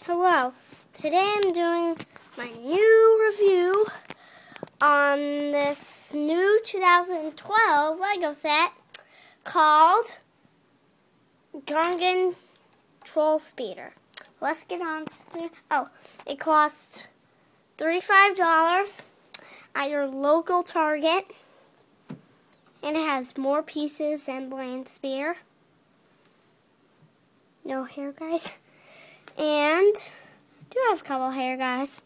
Hello, today I'm doing my new review on this new 2012 Lego set called Gungan Troll Speeder. Let's get on to it. Oh, it costs $35 at your local Target, and it has more pieces than Land Speeder. No hair, guys. And do have a couple hair, guys.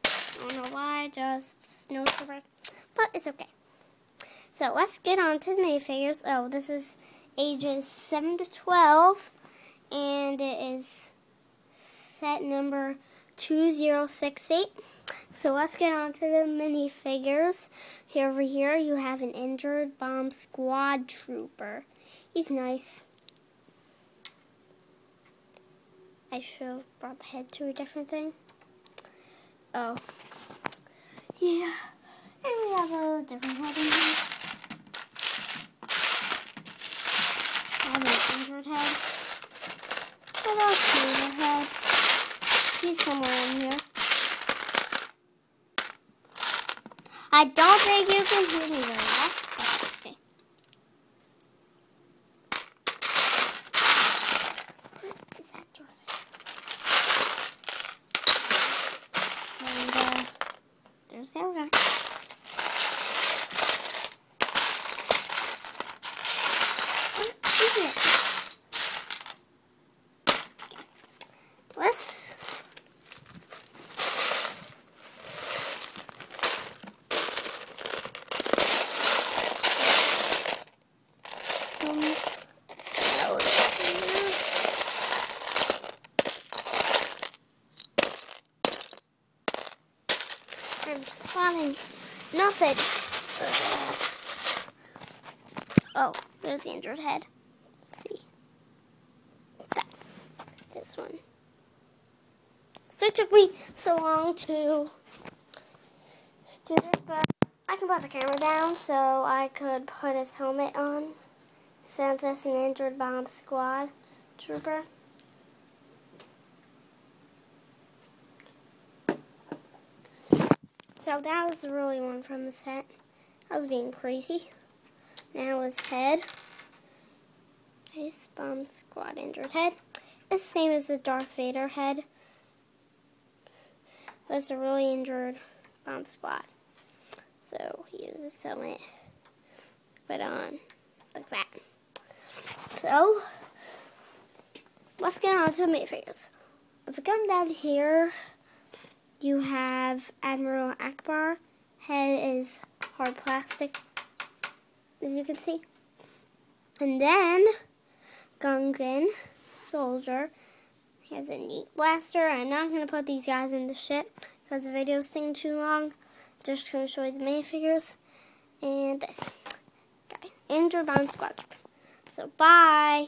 I don't know why, just snow covered, but it's okay. So let's get on to the minifigures. Oh, this is ages 7 to 12, and it is set number 2068. So let's get on to the minifigures. Over here, you have an injured bomb squad trooper. He's nice. I should have brought the head to a different thing. Oh. Yeah. And we have a different head in here. I have an injured head. What else is injured head? He's somewhere in here. I don't think you can hear me very well. Okay. What is that door? And there's our guy. What is it? Okay. Let's I'm spotting nothing. Oh, there's the injured head. Let's see. This one. So it took me so long to do this, but I can put the camera down so I could put his helmet on. Since it's an injured bomb squad trooper. So that was the really one from the set. I was being crazy. Now his head. His bomb squad injured head. It's the same as the Darth Vader head. But it's a really injured bomb squad. So here's his helmet. Put on like that. So let's get on to the minifigures. If we come down here, you have Admiral Akbar. Head is hard plastic, as you can see. And then Gungan, soldier. He has a neat blaster. I'm not going to put these guys in the ship because the video's taking too long. Just going to show you the minifigures. And this guy, injured bomb squad. So bye.